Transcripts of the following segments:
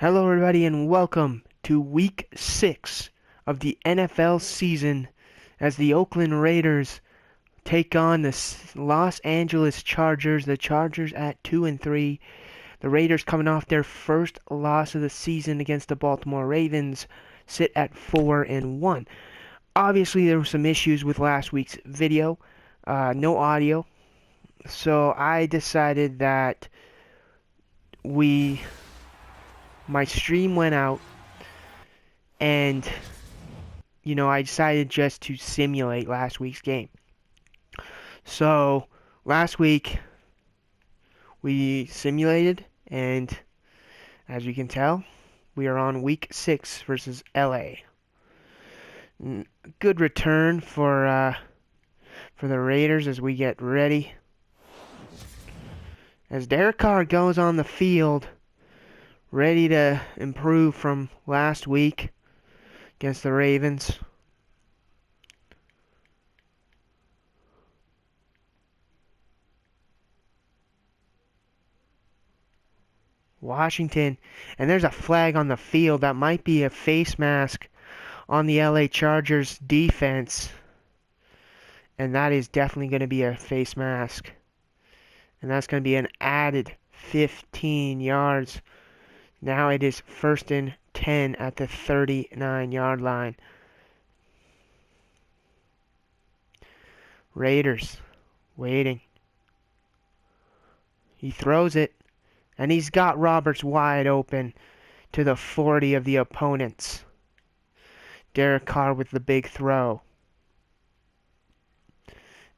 Hello, everybody, and welcome to Week 6 of the NFL season as the Oakland Raiders take on the Los Angeles Chargers. The Chargers at 2-3. The Raiders, coming off their first loss of the season against the Baltimore Ravens, sit at 4-1. Obviously, there were some issues with last week's video, no audio, so I decided that my stream went out, and I decided just to simulate last week's game. So last week we simulated, and as you can tell, we are on week 6 versus LA. Good return for the Raiders as we get ready. As Derek Carr goes on the field, ready to improve from last week against the Ravens. Washington, and there's a flag on the field. That might be a face mask on the LA Chargers defense, and that is definitely going to be a face mask, and that's going to be an added 15 yards. Now it is 1st and 10 at the 39-yard line. Raiders waiting. He throws it, and he's got Roberts wide open to the 40 of the opponents. Derek Carr with the big throw.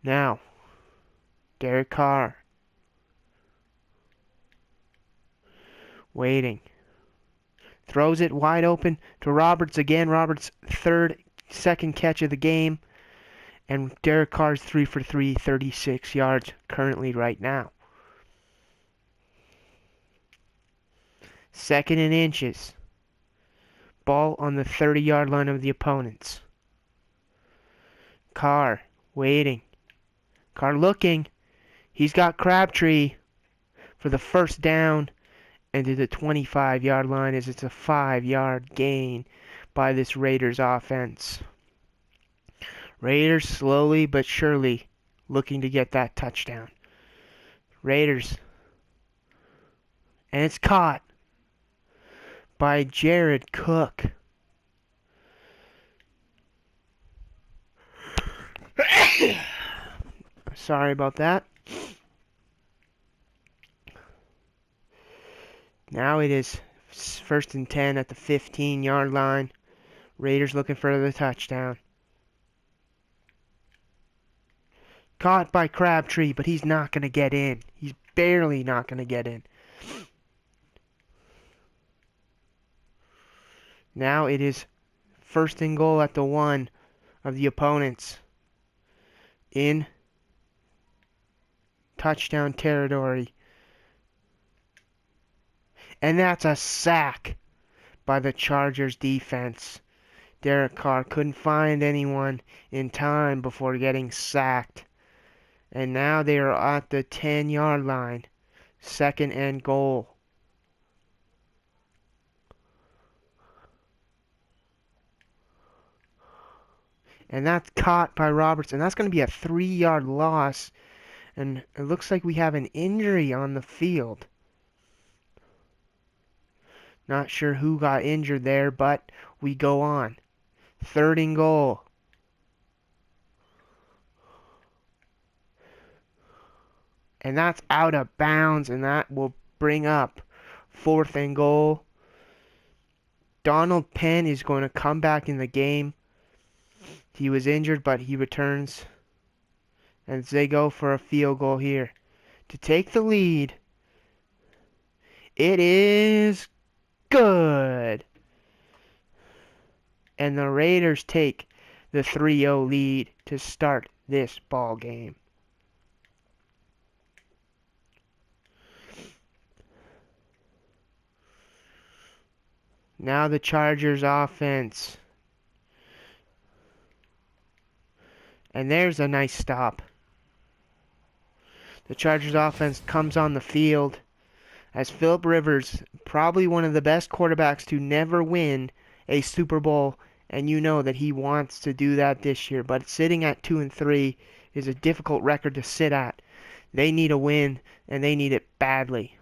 Now, Derek Carr waiting. Throws it wide open to Roberts again. Roberts' second catch of the game. And Derek Carr's 3 for 3, 36 yards currently right now. 2nd and inches. Ball on the 30-yard line of the opponents. Carr waiting. Carr looking. He's got Crabtree for the first down and to the 25-yard line as it's a 5-yard gain by this Raiders offense. Raiders slowly but surely looking to get that touchdown. Raiders. And it's caught by Jared Cook. Sorry about that. Now it is 1st and 10 at the 15-yard line. Raiders looking for the touchdown. Caught by Crabtree, but he's not going to get in. He's barely not going to get in. Now it is 1st and goal at the 1 of the opponents in touchdown territory. And that's a sack by the Chargers defense. Derek Carr couldn't find anyone in time before getting sacked. And now they are at the 10-yard line. 2nd and goal. And that's caught by Roberts. And that's going to be a 3-yard loss. And it looks like we have an injury on the field. Not sure who got injured there, but we go on. 3rd and goal. And that's out of bounds, and that will bring up 4th and goal. Donald Penn is going to come back in the game. He was injured, but he returns. And they go for a field goal here to take the lead. It is good. And the Raiders take the 3-0 lead to start this ball game. Now the Chargers offense. And there's a nice stop. The Chargers offense comes on the field as Phillip Rivers, probably one of the best quarterbacks to never win a Super Bowl, and you know that he wants to do that this year. But sitting at 2-3 is a difficult record to sit at. They need a win, and they need it badly.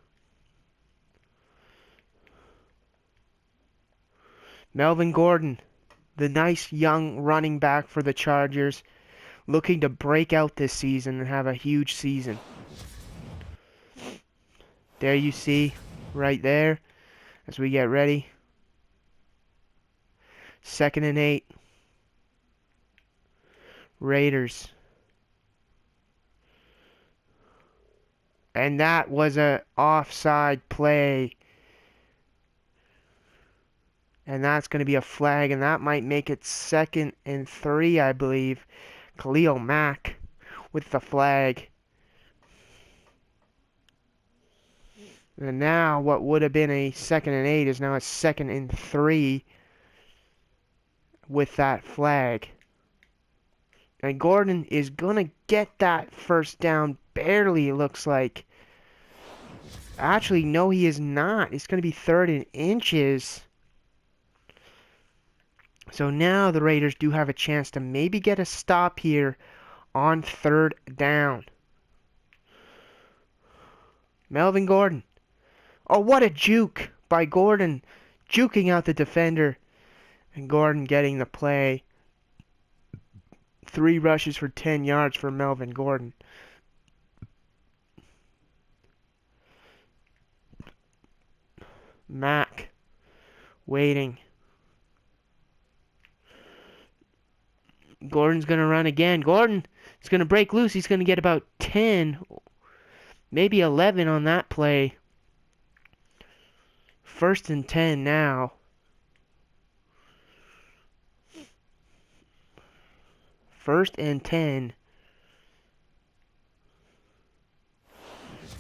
Melvin Gordon, the nice young running back for the Chargers, looking to break out this season and have a huge season. There you see, right there, as we get ready. 2nd and 8. Raiders. And that was a offside play. And that's going to be a flag, and that might make it 2nd and 3, I believe. Khalil Mack with the flag. And now what would have been a 2nd and 8 is now a 2nd and 3 with that flag. And Gordon is going to get that first down barely, it looks like. Actually, no, he is not. It's going to be 3rd and inches. So now the Raiders do have a chance to maybe get a stop here on 3rd down. Melvin Gordon. Oh, what a juke by Gordon. Juking out the defender. And Gordon getting the play. 3 rushes for 10 yards for Melvin Gordon. Mack. Waiting. Gordon's going to run again. Gordon is going to break loose. He's going to get about 10, maybe 11 on that play. 1st and 10 now. 1st and 10.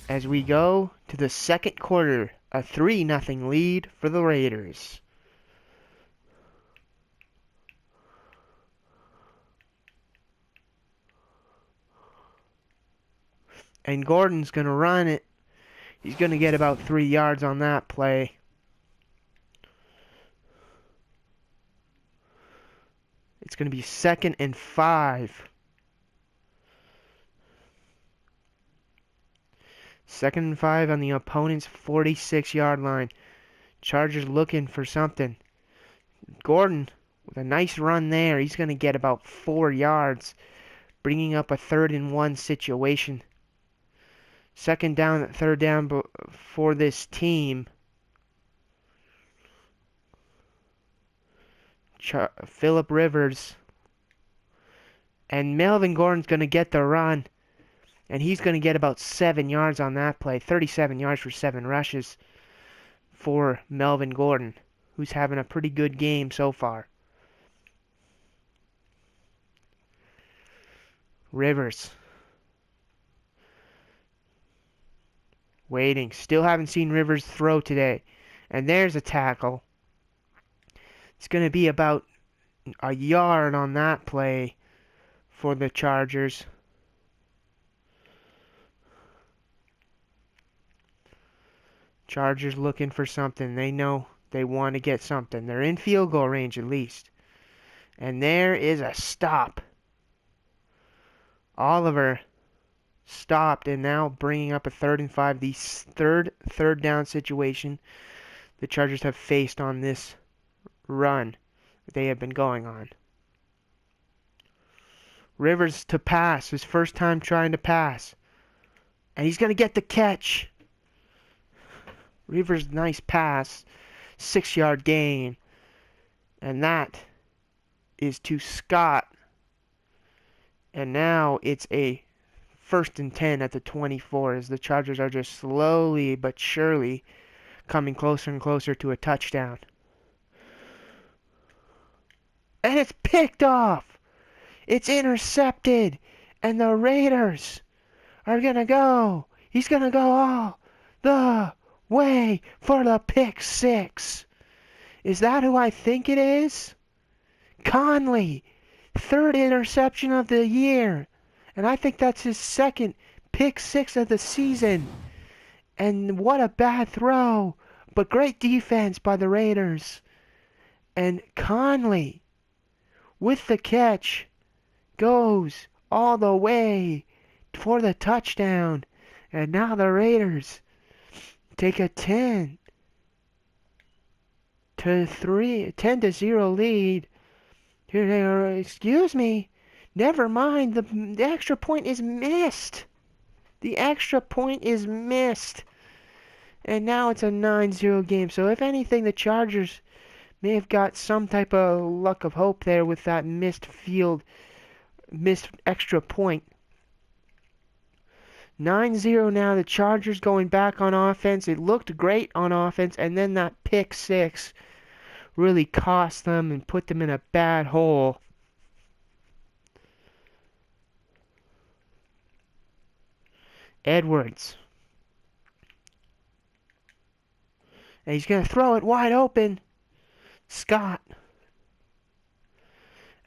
As we go to the 2nd quarter, a 3-0 lead for the Raiders. And Gordon's going to run it. He's going to get about 3 yards on that play. It's going to be 2nd and 5. 2nd and 5 on the opponent's 46-yard line. Chargers looking for something. Gordon with a nice run there. He's going to get about 4 yards, bringing up a 3rd and 1 situation. 2nd down, 3rd down for this team. Phillip Rivers. And Melvin Gordon's going to get the run. And he's going to get about 7 yards on that play. 37 yards for 7 rushes for Melvin Gordon, who's having a pretty good game so far. Rivers. Waiting. Still haven't seen Rivers throw today. And there's a tackle. It's going to be about a yard on that play for the Chargers. Chargers looking for something. They know they want to get something. They're in field goal range at least. And there is a stop. Oliver stopped and now bringing up a 3rd and 5. The third down situation the Chargers have faced on this run that they have been going on. Rivers to pass. His first time trying to pass. And he's going to get the catch. Rivers, nice pass. 6-yard gain. And that is to Scott. And now it's a 1st and 10 at the 24 as the Chargers are just slowly but surely coming closer and closer to a touchdown. And it's picked off. It's intercepted. And the Raiders are going to go. He's going to go all the way for the pick 6. Is that who I think it is? Conley. 3rd interception of the year. And I think that's his 2nd pick 6 of the season. And what a bad throw. But great defense by the Raiders. And Conley, with the catch, goes all the way for the touchdown. And now the Raiders take a 10-0 lead. Here they are. Excuse me. Never mind. The extra point is missed. The extra point is missed. And now it's a 9-0 game. So if anything, the Chargers may have got some type of luck of hope there with that missed extra point. 9-0 now. The Chargers going back on offense. It looked great on offense, and then that pick six really cost them and put them in a bad hole. Edwards. And he's going to throw it wide open. Scott.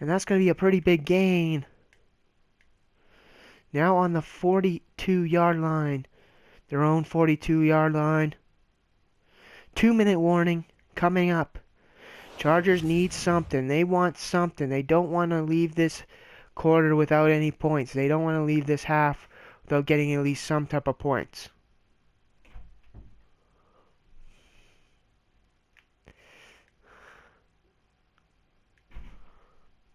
And that's going to be a pretty big gain. Now on the 42-yard line. Their own 42-yard line. 2-minute warning coming up. Chargers need something. They want something. They don't want to leave this quarter without any points. They don't want to leave this half without getting at least some type of points.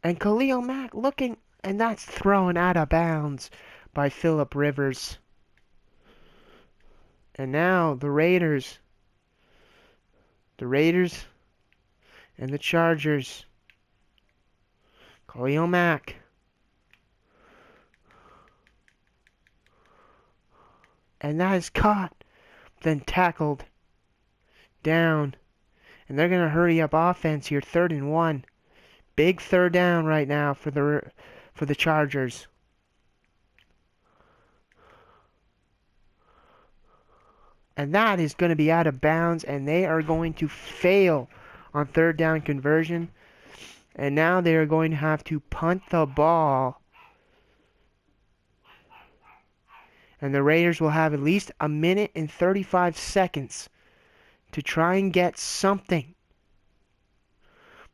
And Khalil Mack looking, and that's thrown out of bounds by Phillip Rivers. And now the Raiders and the Chargers. Khalil Mack. And that is caught, then tackled down. And they're going to hurry up offense here, 3rd and 1. Big third down right now for the Chargers. And that is going to be out of bounds, and they are going to fail on 3rd down conversion. And now they are going to have to punt the ball. And the Raiders will have at least a minute and 35 seconds to try and get something.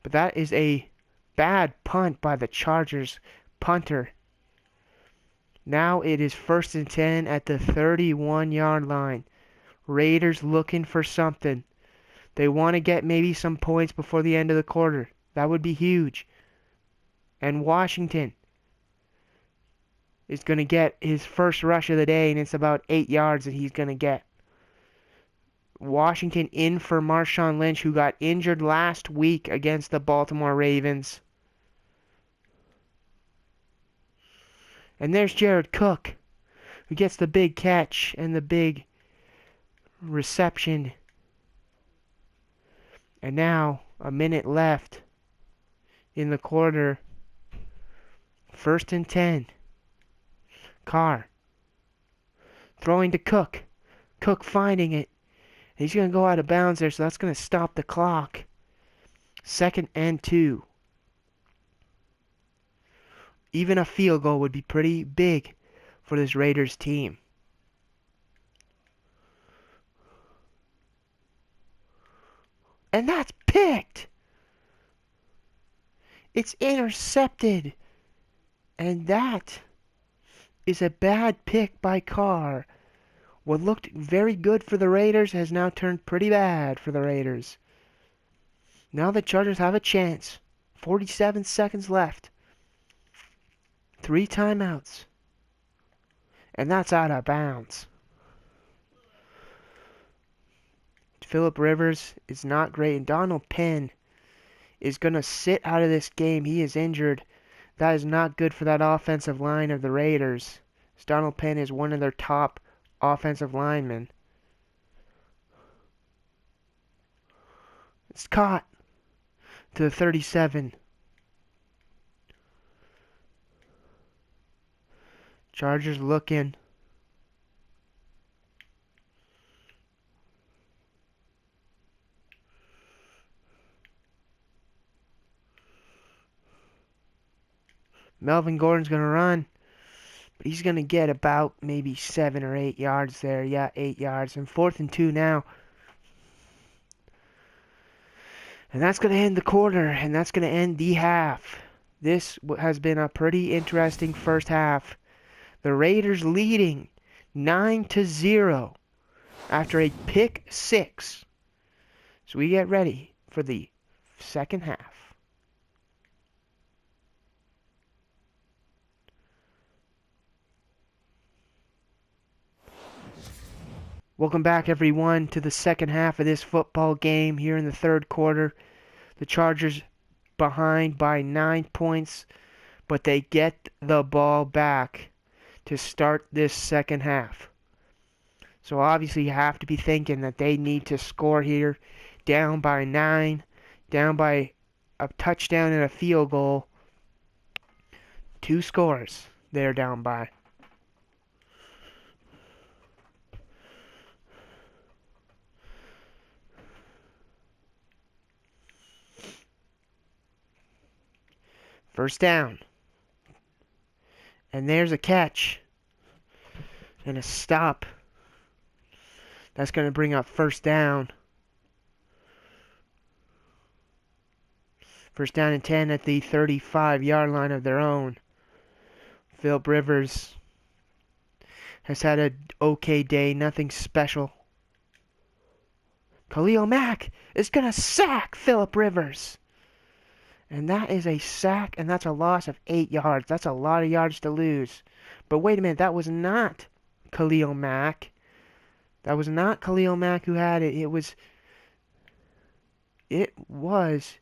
But that is a bad punt by the Chargers punter. Now it is 1st and 10 at the 31-yard line. Raiders looking for something. They want to get maybe some points before the end of the quarter. That would be huge. And Washington is going to get his first rush of the day, and it's about 8 yards that he's going to get. Washington in for Marshawn Lynch, who got injured last week against the Baltimore Ravens. And there's Jared Cook, who gets the big catch and the big reception. And now, a minute left in the quarter. 1st and 10. Carr throwing to Cook. Cook finding it. He's going to go out of bounds there, so that's going to stop the clock. 2nd and 2. Even a field goal would be pretty big for this Raiders team. And that's picked. It's intercepted. And that is a bad pick by Carr. What looked very good for the Raiders has now turned pretty bad for the Raiders. Now the Chargers have a chance. 47 seconds left. 3 timeouts. And that's out of bounds. Phillip Rivers is not great. And Donald Penn is going to sit out of this game. He is injured. That is not good for that offensive line of the Raiders. Donald Penn is one of their top offensive linemen. It's caught to the 37. Chargers looking. Melvin Gordon's going to run. But he's going to get about maybe 7 or 8 yards there. Yeah, 8 yards. And 4th and 2 now. And that's going to end the quarter. And that's going to end the half. This has been a pretty interesting first half. The Raiders leading 9-0 after a pick six. So we get ready for the second half. Welcome back, everyone, to the second half of this football game here in the third quarter. The Chargers behind by 9 points, but they get the ball back to start this second half. So obviously you have to be thinking that they need to score here, down by 9, down by a touchdown and a field goal. 2 scores they're down by. First down. And there's a catch. And a stop. That's going to bring up first down. First down and 10 at the 35-yard line of their own. Philip Rivers has had an okay day, nothing special. Khalil Mack is going to sack Philip Rivers. And that is a sack, and that's a loss of 8 yards. That's a lot of yards to lose. But wait a minute, that was not Khalil Mack. That was not Khalil Mack who had it. It was,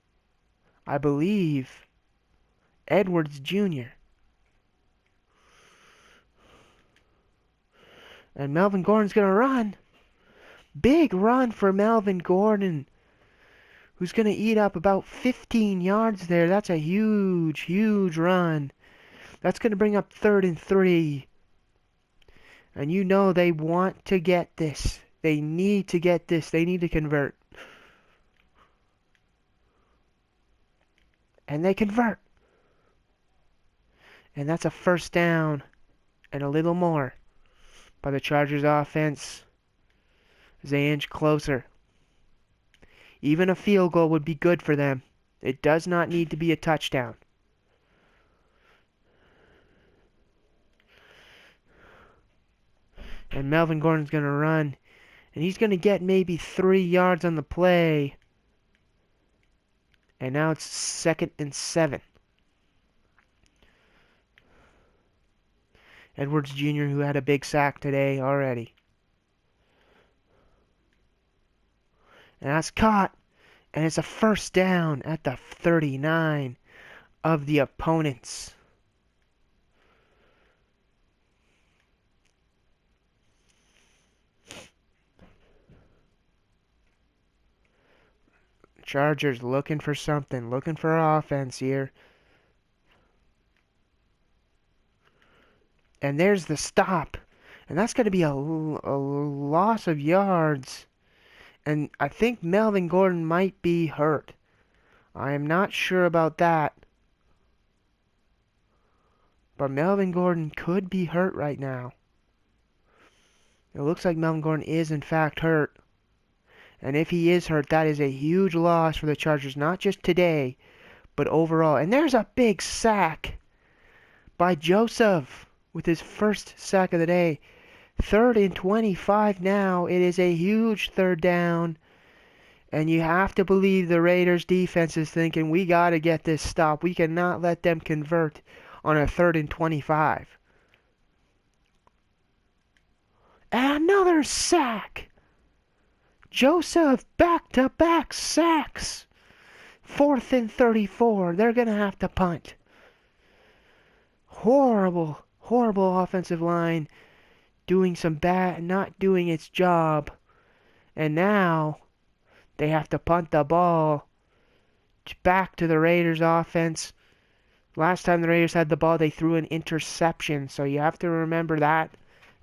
I believe, Edwards Jr. And Melvin Gordon's going to run. Big run for Melvin Gordon, who's going to eat up about 15 yards there. That's a huge, huge run. That's going to bring up 3rd and 3. And you know they want to get this. They need to get this. They need to convert. And they convert. And that's a first down and a little more by the Chargers offense as they inch closer. Even a field goal would be good for them. It does not need to be a touchdown. And Melvin Gordon's going to run. And he's going to get maybe 3 yards on the play. And now it's 2nd and 7. Edwards Jr., who had a big sack today already. And that's caught. And it's a first down at the 39 of the opponents. Chargers looking for something, looking for offense here. And there's the stop. And that's going to be a loss of yards. And I think Melvin Gordon might be hurt. I am not sure about that. But Melvin Gordon could be hurt right now. It looks like Melvin Gordon is in fact hurt. And if he is hurt, that is a huge loss for the Chargers. Not just today, but overall. And there's a big sack by Joseph with his first sack of the day. 3rd and 25 now. It is a huge third down. And you have to believe the Raiders defense is thinking, we got to get this stop. We cannot let them convert on a 3rd and 25. And another sack. Joseph back-to-back sacks. 4th and 34. They're going to have to punt. Horrible, horrible offensive line. Doing some bad, not doing its job. And now they have to punt the ball back to the Raiders offense. Last time the Raiders had the ball, they threw an interception. So you have to remember that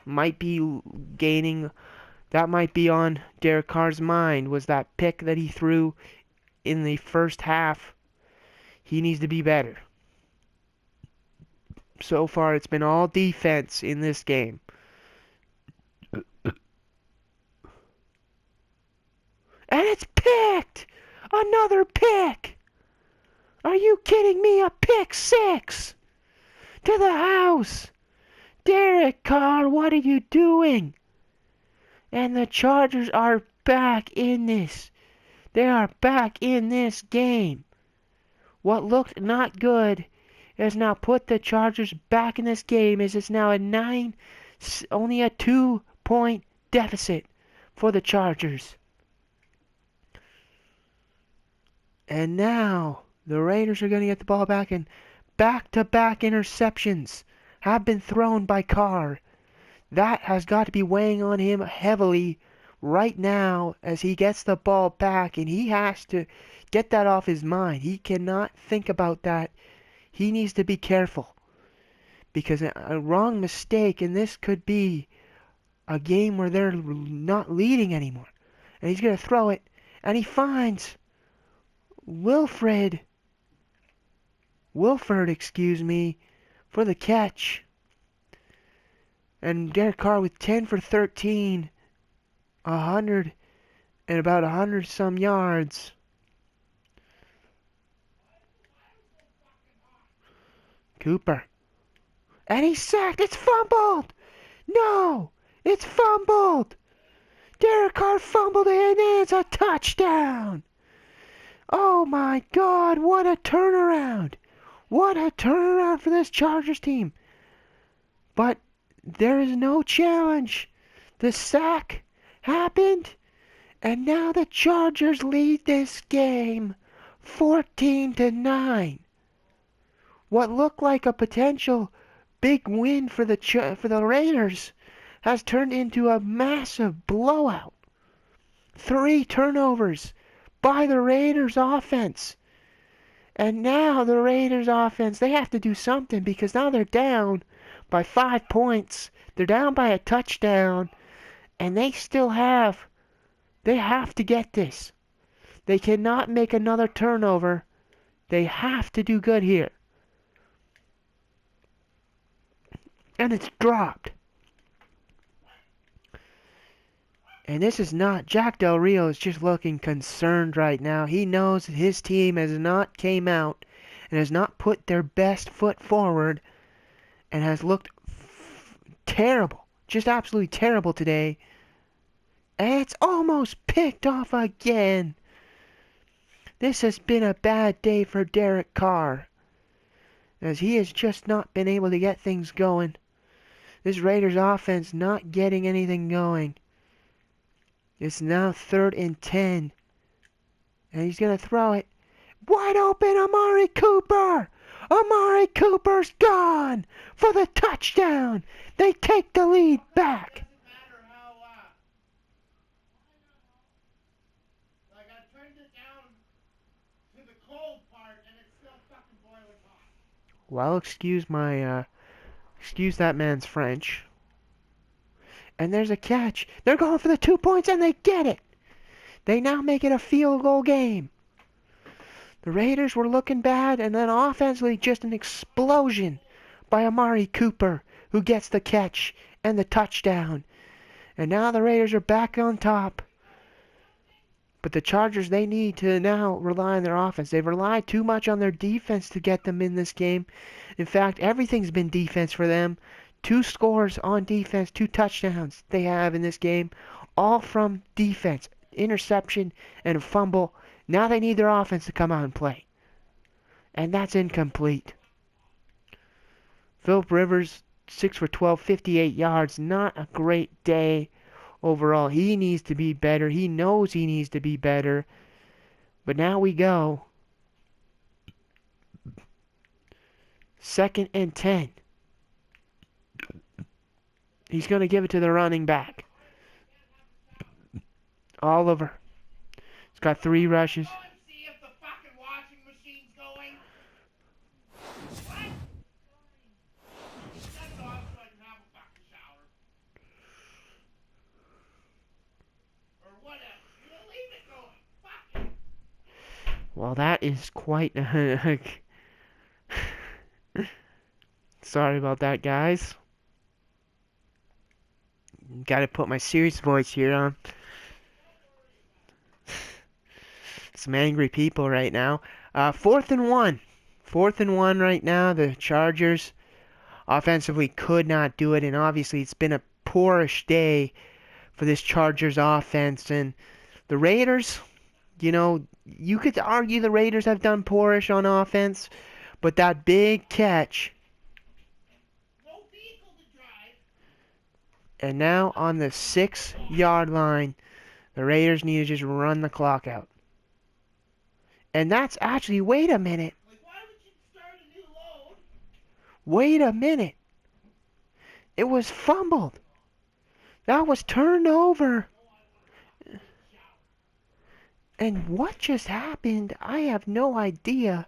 might be that might be on Derek Carr's mind, was that pick that he threw in the first half. He needs to be better. So far, it's been all defense in this game. And it's picked! Another pick! Are you kidding me? A pick six! To the house! Derek Carr, what are you doing? And the Chargers are back in this. They are back in this game. What looked not good has now put the Chargers back in this game as it's now only a 2-point deficit for the Chargers. And now the Raiders are going to get the ball back, and back-to-back interceptions have been thrown by Carr. That has got to be weighing on him heavily right now as he gets the ball back, and he has to get that off his mind. He cannot think about that. He needs to be careful because a wrong mistake, and this could be a game where they're not leading anymore. And he's going to throw it, and he finds Wilford, for the catch. And Derek Carr with 10 for 13, 100 and about 100 some yards. Cooper. And he's sacked. It's fumbled. No, it's fumbled. Derek Carr fumbled it, and it's a touchdown. Oh my God, what a turnaround. What a turnaround for this Chargers team. But there is no challenge. The sack happened, and now the Chargers lead this game 14-9. What looked like a potential big win for the Raiders has turned into a massive blowout. 3 turnovers by the Raiders offense. And now the Raiders offense, they have to do something because now they're down by 5 points. They're down by a touchdown, and they have to get this. They cannot make another turnover. They have to do good here. And it's dropped. And this is not, Jack Del Rio is just looking concerned right now. He knows that his team has not came out and has not put their best foot forward and has looked terrible, just absolutely terrible today. And it's almost picked off again. This has been a bad day for Derek Carr, as he has just not been able to get things going. This Raiders offense not getting anything going. It's now 3rd and 10. And he's going to throw it. Wide open, Amari Cooper! Amari Cooper's gone for the touchdown. They take the lead back. Well, excuse that man's French. And there's a catch. They're going for the 2 points, and they get it. They now make it a field goal game. The Raiders were looking bad, and then offensively just an explosion by Amari Cooper, who gets the catch and the touchdown. And now the Raiders are back on top. But the Chargers, they need to now rely on their offense. They've relied too much on their defense to get them in this game. In fact, everything's been defense for them. 2 scores on defense, 2 touchdowns they have in this game, all from defense. Interception and a fumble. Now they need their offense to come out and play. And that's incomplete. Phillip Rivers, 6 for 12, 58 yards. Not a great day overall. He needs to be better. He knows he needs to be better. But now we go. 2nd and 10. He's going to give it to the running back. Oliver. He's got 3 rushes. See if the fucking washing machine's going. What? Shut it off so I can have a fucking shower. Or whatever. You know, leave it going. Fuck it. Well, that is quite Sorry about that, guys. Gotta put my serious voice here on. Some angry people right now. 4th and 1. 4th and 1 right now. The Chargers offensively could not do it, and obviously it's been a poorish day for this Chargers offense. And the Raiders, you could argue the Raiders have done poorish on offense, but that big catch, No vehicle to drive. and now on the 6-yard line, the Raiders need to just run the clock out. And that's actually, wait a minute. Like, why would you start a new load? Wait a minute. It was fumbled. That was turned over. And what just happened? I have no idea.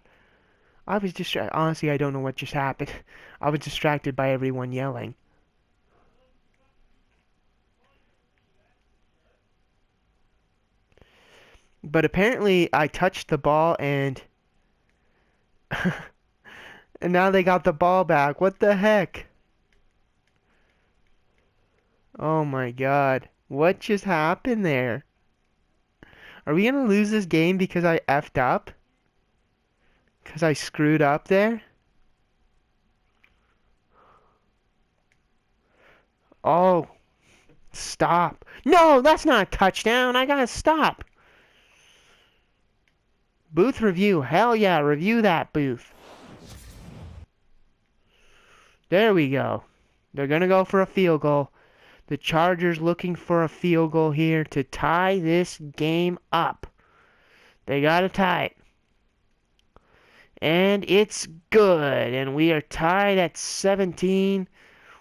I was distracted. Honestly, I don't know what just happened. I was distracted by everyone yelling. But apparently, I touched the ball and... and now they got the ball back. What the heck? Oh my god. What just happened there? Are we gonna lose this game because I effed up? Because I screwed up there? Oh, stop. No, that's not a touchdown. I gotta stop. Booth review. Hell yeah, review that, Booth. There we go. They're gonna go for a field goal. The Chargers looking for a field goal here to tie this game up. They gotta tie it. And it's good. And we are tied at 17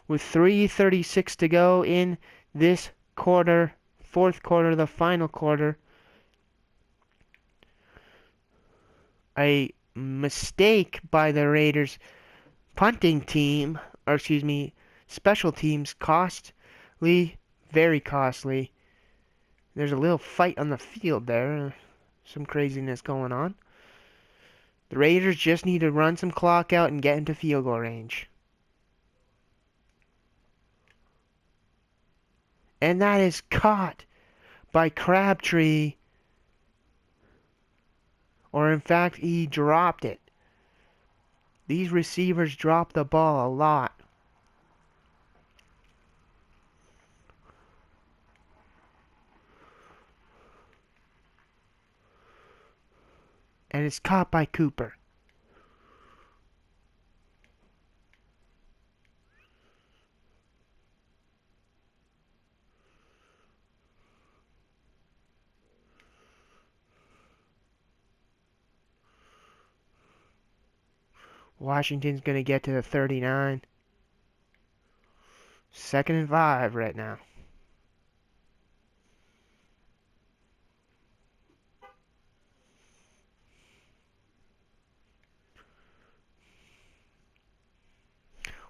with 3:36 to go in this quarter. Fourth quarter, the final quarter. A mistake by the Raiders punting team, or excuse me, special teams, costly, very costly. There's a little fight on the field there. Some craziness going on. The Raiders just need to run some clock out and get into field goal range. And that is caught by Crabtree. Or in fact, he dropped it. These receivers drop the ball a lot. And it's caught by Cooper. Washington's going to get to the 39. 2nd and 5 right now.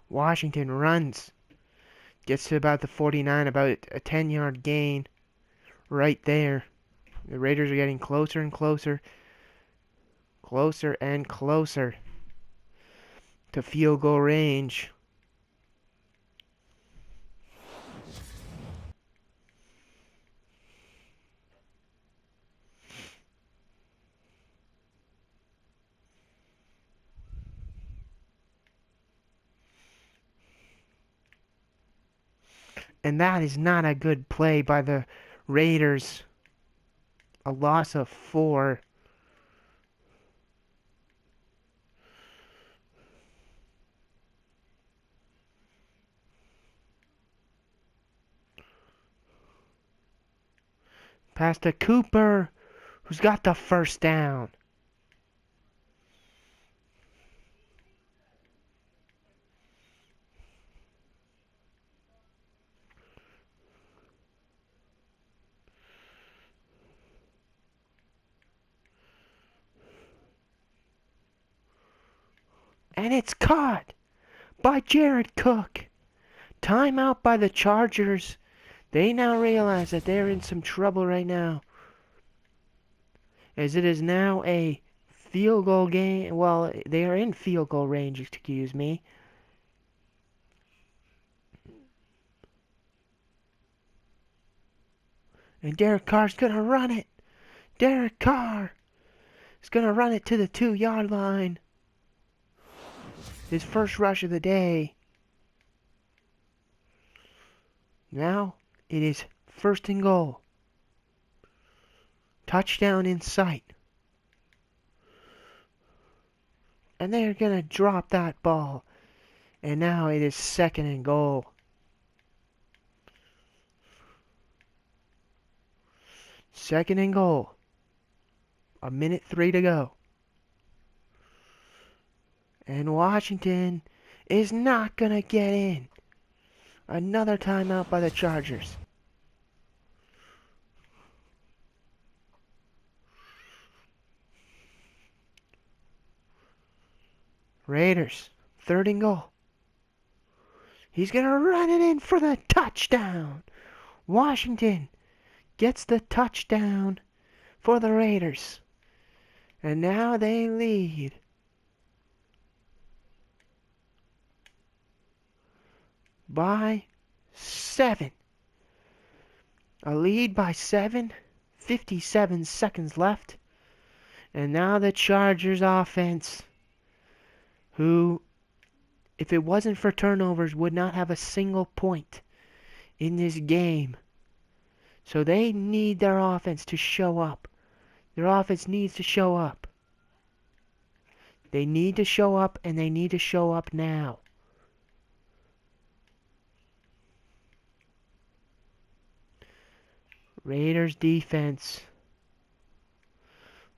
Washington runs. Gets to about the 49, about a 10-yard gain right there. The Raiders are getting closer and closer. Closer and closer to field goal range. And that is not a good play by the Raiders. A loss of 4. Pass to Cooper, who's got the first down. And it's caught by Jared Cook. Timeout by the Chargers. They now realize that they're in some trouble right now, as it is now a field goal game. Well, they are in field goal range, excuse me. And Derek Carr's gonna run it. Derek Carr is gonna run it to the 2-yard line. His first rush of the day. Now it is 1st and goal. Touchdown in sight. And they're gonna drop that ball. And now it is 2nd and goal. 2nd and goal. 1:03 to go. And Washington is not gonna get in. Another timeout by the Chargers. Raiders, 3rd and goal. He's gonna run it in for the touchdown. Washington gets the touchdown for the Raiders. And now they lead. By 7. A lead by 7. 57 seconds left. And now the Chargers offense, who, if it wasn't for turnovers, would not have a single point in this game. So they need their offense to show up. Their offense needs to show up. They need to show up, and they need to show up now. Raiders defense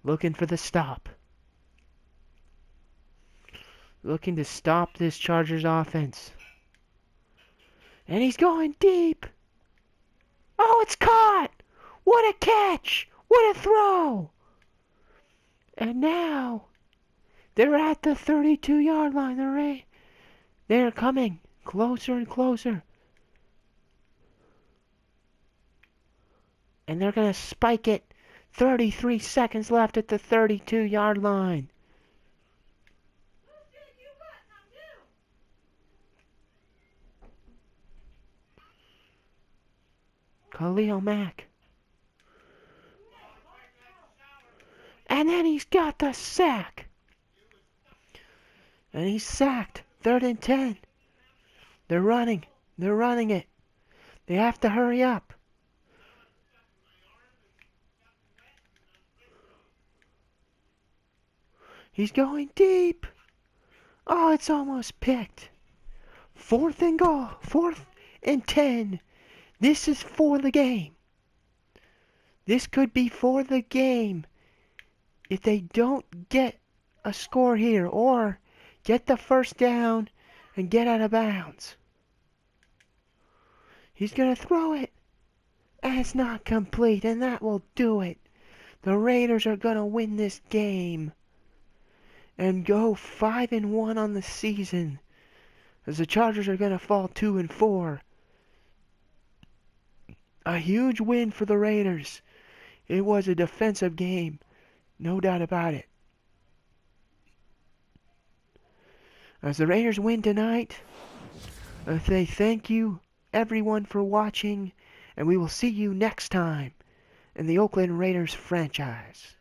looking for the stop. Looking to stop this Chargers offense. And he's going deep. Oh, it's caught! What a catch! What a throw! And now they're at the 32-yard line. They're coming closer and closer. And they're going to spike it. 33 seconds left at the 32-yard line. Khalil Mack. And then he's got the sack. And he's sacked. 3rd and 10. They're running. They're running it. They have to hurry up. He's going deep. Oh, it's almost picked. 4th and goal. 4th and 10. This is for the game. This could be for the game if they don't get a score here or get the first down and get out of bounds. He's going to throw it. And it's not complete, and that will do it. The Raiders are going to win this game and go 5-1 on the season, as the Chargers are going to fall 2-4. A huge win for the Raiders. It was a defensive game, no doubt about it. As the Raiders win tonight, I say thank you everyone for watching, and we will see you next time in the Oakland Raiders franchise.